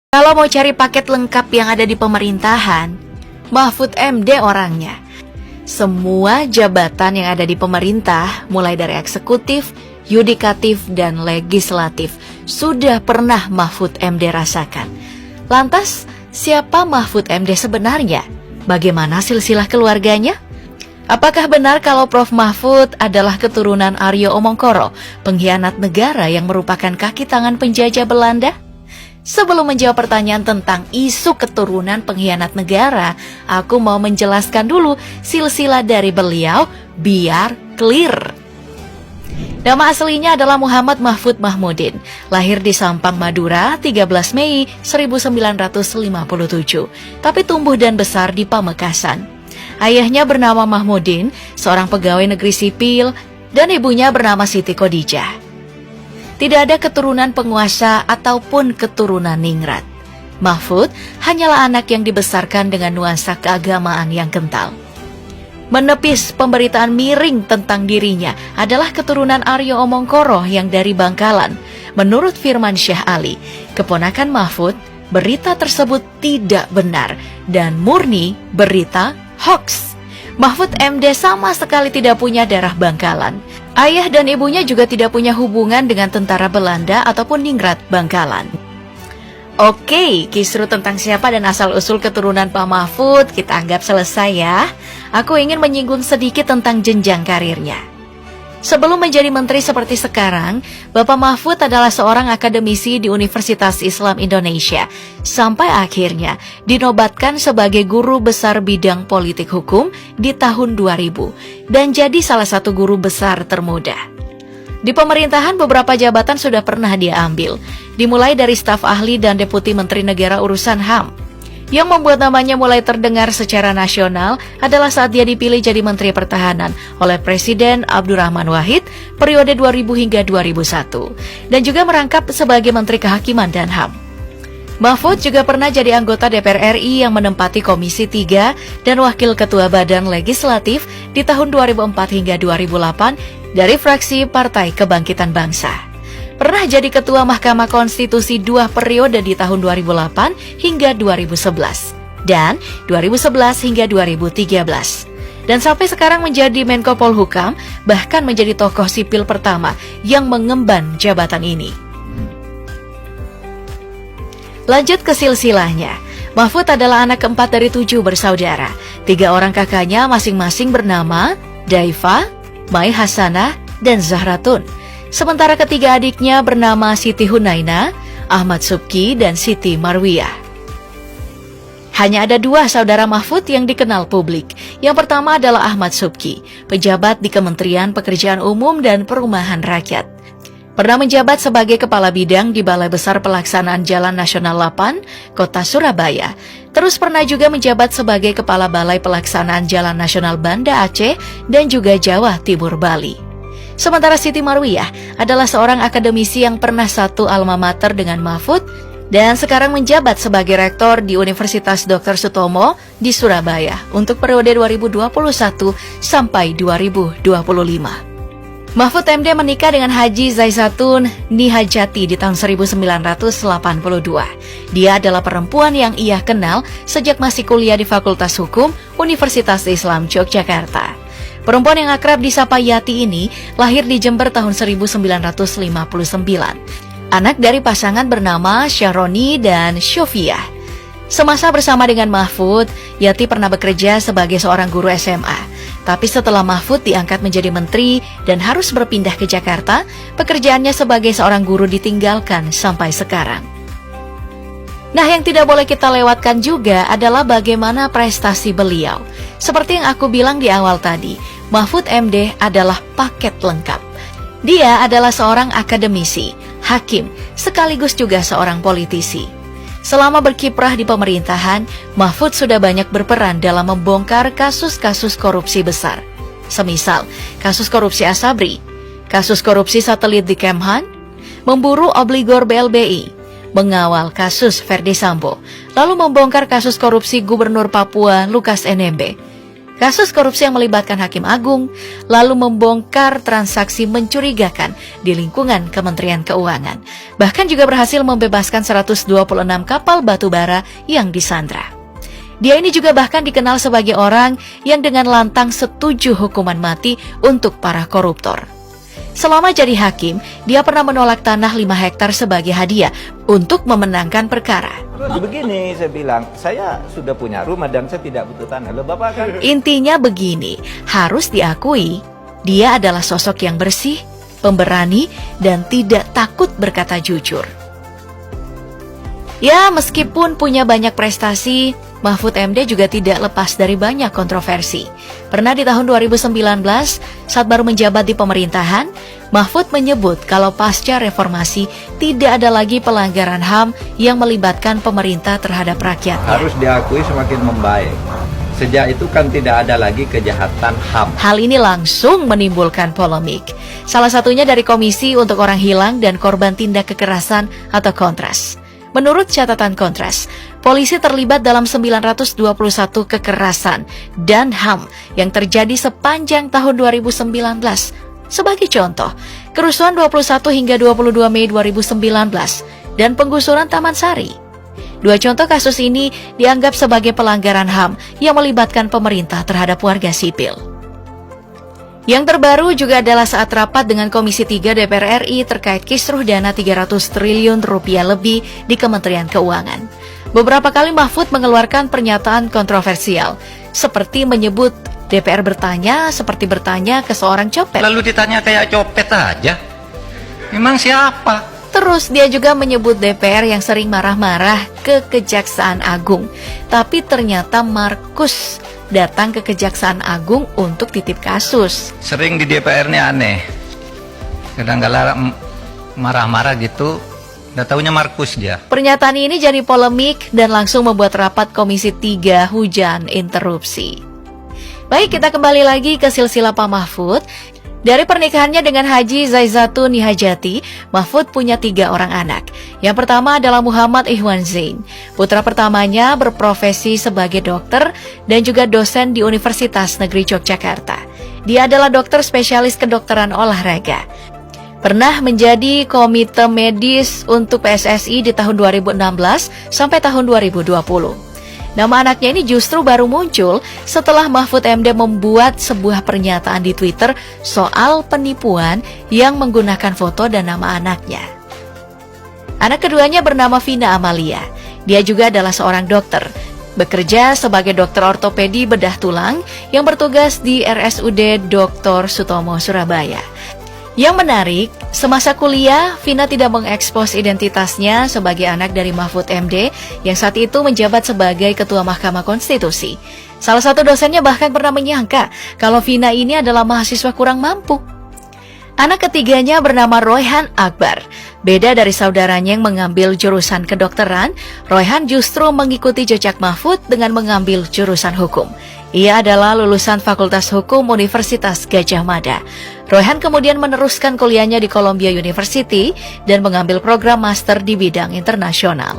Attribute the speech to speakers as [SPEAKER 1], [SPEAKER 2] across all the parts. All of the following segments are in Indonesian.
[SPEAKER 1] Kalau mau cari paket lengkap yang ada di pemerintahan, Mahfud MD orangnya. Semua jabatan yang ada di pemerintah, mulai dari eksekutif, yudikatif, dan legislatif, sudah pernah Mahfud MD rasakan. Lantas, siapa Mahfud MD sebenarnya? Bagaimana silsilah keluarganya? Apakah benar kalau Prof. Mahfud adalah keturunan Aryo Omongkoro, pengkhianat negara yang merupakan kaki tangan penjajah Belanda? Sebelum menjawab pertanyaan tentang isu keturunan pengkhianat negara, aku mau menjelaskan dulu silsilah dari beliau biar clear. Nama aslinya adalah Muhammad Mahfud Mahmudin, lahir di Sampang, Madura, 13 Mei 1957, tapi tumbuh dan besar di Pamekasan. Ayahnya bernama Mahmudin, seorang pegawai negeri sipil, dan ibunya bernama Siti Khadijah. Tidak ada keturunan penguasa ataupun keturunan ningrat. Mahfud hanyalah anak yang dibesarkan dengan nuansa keagamaan yang kental. Menepis pemberitaan miring tentang dirinya adalah keturunan Aryo Omongkoro yang dari Bangkalan. Menurut Firman Syah Ali, keponakan Mahfud, berita tersebut tidak benar dan murni berita hoax. Mahfud MD sama sekali tidak punya darah Bangkalan. Ayah dan ibunya juga tidak punya hubungan dengan tentara Belanda ataupun ningrat Bangkalan. Oke, kisru tentang siapa dan asal-usul keturunan Pak Mahfud kita anggap selesai ya. Aku ingin menyinggung sedikit tentang jenjang karirnya. Sebelum menjadi menteri seperti sekarang, Bapak Mahfud adalah seorang akademisi di Universitas Islam Indonesia, sampai akhirnya dinobatkan sebagai guru besar bidang politik hukum di tahun 2000, dan jadi salah satu guru besar termuda. Di pemerintahan beberapa jabatan sudah pernah dia ambil, dimulai dari staf ahli dan deputi menteri negara urusan HAM. Yang membuat namanya mulai terdengar secara nasional adalah saat dia dipilih jadi Menteri Pertahanan oleh Presiden Abdurrahman Wahid periode 2000 hingga 2001, dan juga merangkap sebagai Menteri Kehakiman dan HAM. Mahfud juga pernah jadi anggota DPR RI yang menempati Komisi 3 dan Wakil Ketua Badan Legislatif di tahun 2004 hingga 2008 dari fraksi Partai Kebangkitan Bangsa. Pernah jadi Ketua Mahkamah Konstitusi 2 periode di tahun 2008 hingga 2011 dan 2011 hingga 2013. Dan sampai sekarang menjadi Menko Polhukam, bahkan menjadi tokoh sipil pertama yang mengemban jabatan ini. Lanjut ke silsilahnya. Mahfud adalah anak keempat dari 7 bersaudara. 3 orang kakaknya masing-masing bernama Daifa, Mai Hasanah, dan Zahratun. Sementara ketiga adiknya bernama Siti Hunaina, Ahmad Subki, dan Siti Marwiyah. Hanya ada 2 saudara Mahfud yang dikenal publik. Yang pertama adalah Ahmad Subki, pejabat di Kementerian Pekerjaan Umum dan Perumahan Rakyat. Pernah menjabat sebagai Kepala Bidang di Balai Besar Pelaksanaan Jalan Nasional 8, Kota Surabaya. Terus pernah juga menjabat sebagai Kepala Balai Pelaksanaan Jalan Nasional Banda Aceh dan juga Jawa Timur Bali. Sementara Siti Marwiyah adalah seorang akademisi yang pernah satu alma mater dengan Mahfud dan sekarang menjabat sebagai rektor di Universitas Dr. Sutomo di Surabaya untuk periode 2021 sampai 2025. Mahfud MD menikah dengan Haji Zaisatun Nihajati di tahun 1982. Dia adalah perempuan yang ia kenal sejak masih kuliah di Fakultas Hukum Universitas Islam Yogyakarta. Perempuan yang akrab disapa Yati ini lahir di Jember tahun 1959. Anak dari pasangan bernama Syahroni dan Syofiah. Semasa bersama dengan Mahfud, Yati pernah bekerja sebagai seorang guru SMA. Tapi setelah Mahfud diangkat menjadi menteri dan harus berpindah ke Jakarta, pekerjaannya sebagai seorang guru ditinggalkan sampai sekarang. Nah, yang tidak boleh kita lewatkan juga adalah bagaimana prestasi beliau. Seperti yang aku bilang di awal tadi, Mahfud MD adalah paket lengkap. Dia adalah seorang akademisi, hakim, sekaligus juga seorang politisi. Selama berkiprah di pemerintahan, Mahfud sudah banyak berperan dalam membongkar kasus-kasus korupsi besar. Semisal, kasus korupsi Asabri, kasus korupsi satelit di Kemhan, memburu obligor BLBI, mengawal kasus Verdi Sambo, lalu membongkar kasus korupsi Gubernur Papua Lukas NMB. kasus korupsi yang melibatkan Hakim Agung, lalu membongkar transaksi mencurigakan di lingkungan Kementerian Keuangan. Bahkan juga berhasil membebaskan 126 kapal batubara yang disandra. Dia ini juga bahkan dikenal sebagai orang yang dengan lantang setuju hukuman mati untuk para koruptor. Selama jadi hakim, dia pernah menolak tanah 5 hektar sebagai hadiah untuk memenangkan perkara.
[SPEAKER 2] Begini saya bilang, saya sudah punya rumah dan saya tidak butuh tanah. Loh, Bapak kan...
[SPEAKER 1] Intinya begini, harus diakui, dia adalah sosok yang bersih, pemberani, dan tidak takut berkata jujur. Ya, meskipun punya banyak prestasi, Mahfud MD juga tidak lepas dari banyak kontroversi. Pernah di tahun 2019, saat baru menjabat di pemerintahan, Mahfud menyebut kalau pasca reformasi tidak ada lagi pelanggaran HAM yang melibatkan pemerintah terhadap rakyat.
[SPEAKER 2] Harus diakui semakin membaik. Sejak itu kan tidak ada lagi kejahatan HAM.
[SPEAKER 1] Hal ini langsung menimbulkan polemik. Salah satunya dari Komisi untuk Orang Hilang dan Korban Tindak Kekerasan atau Kontras. Menurut catatan Kontras, polisi terlibat dalam 921 kekerasan dan HAM yang terjadi sepanjang tahun 2019. Sebagai contoh, kerusuhan 21 hingga 22 Mei 2019 dan penggusuran Taman Sari. Dua contoh kasus ini dianggap sebagai pelanggaran HAM yang melibatkan pemerintah terhadap warga sipil. Yang terbaru juga adalah saat rapat dengan Komisi 3 DPR RI terkait kisruh dana 300 triliun rupiah lebih di Kementerian Keuangan. Beberapa kali Mahfud mengeluarkan pernyataan kontroversial, seperti menyebut DPR bertanya seperti bertanya ke seorang copet.
[SPEAKER 3] Lalu ditanya kayak copet aja. Memang siapa?
[SPEAKER 1] Terus dia juga menyebut DPR yang sering marah-marah ke Kejaksaan Agung. Tapi ternyata Markus datang ke Kejaksaan Agung untuk titip kasus.
[SPEAKER 3] Sering di DPR ini aneh. Kadang-kadang marah-marah gitu, udah taunya Markus dia.
[SPEAKER 1] Pernyataan ini jadi polemik dan langsung membuat rapat Komisi 3 hujan interupsi. Baik, kita kembali lagi ke silsilah Pak Mahfud. Dari pernikahannya dengan Haji Zaizatun Nihajati, Mahfud punya 3 orang anak. Yang pertama adalah Muhammad Ihwan Zain. Putra pertamanya berprofesi sebagai dokter dan juga dosen di Universitas Negeri Yogyakarta. Dia adalah dokter spesialis kedokteran olahraga. Pernah menjadi komite medis untuk PSSI di tahun 2016 sampai tahun 2020. Nama anaknya ini justru baru muncul setelah Mahfud MD membuat sebuah pernyataan di Twitter soal penipuan yang menggunakan foto dan nama anaknya. Anak keduanya bernama Vina Amalia. Dia juga adalah seorang dokter, bekerja sebagai dokter ortopedi bedah tulang yang bertugas di RSUD Dr. Sutomo, Surabaya. Yang menarik, semasa kuliah, Vina tidak mengekspos identitasnya sebagai anak dari Mahfud MD yang saat itu menjabat sebagai Ketua Mahkamah Konstitusi. Salah satu dosennya bahkan pernah menyangka kalau Vina ini adalah mahasiswa kurang mampu. Anak ketiganya bernama Royhan Akbar. Beda dari saudaranya yang mengambil jurusan kedokteran, Royhan justru mengikuti jejak Mahfud dengan mengambil jurusan hukum. Ia adalah lulusan Fakultas Hukum Universitas Gadjah Mada. Royhan kemudian meneruskan kuliahnya di Columbia University dan mengambil program master di bidang internasional.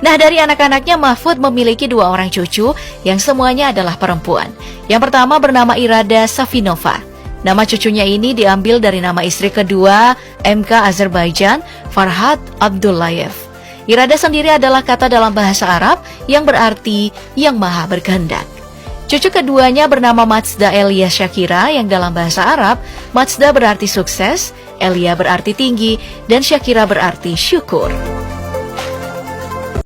[SPEAKER 1] Nah, dari anak-anaknya Mahfud memiliki 2 orang cucu yang semuanya adalah perempuan. Yang pertama bernama Irada Safinova. Nama cucunya ini diambil dari nama istri kedua MK Azerbaijan, Farhad Abdullayev. Irada sendiri adalah kata dalam bahasa Arab yang berarti yang maha berkehendak. Cucu keduanya bernama Mazda Elia Syakira yang dalam bahasa Arab, Mazda berarti sukses, Elia berarti tinggi, dan Syakira berarti syukur.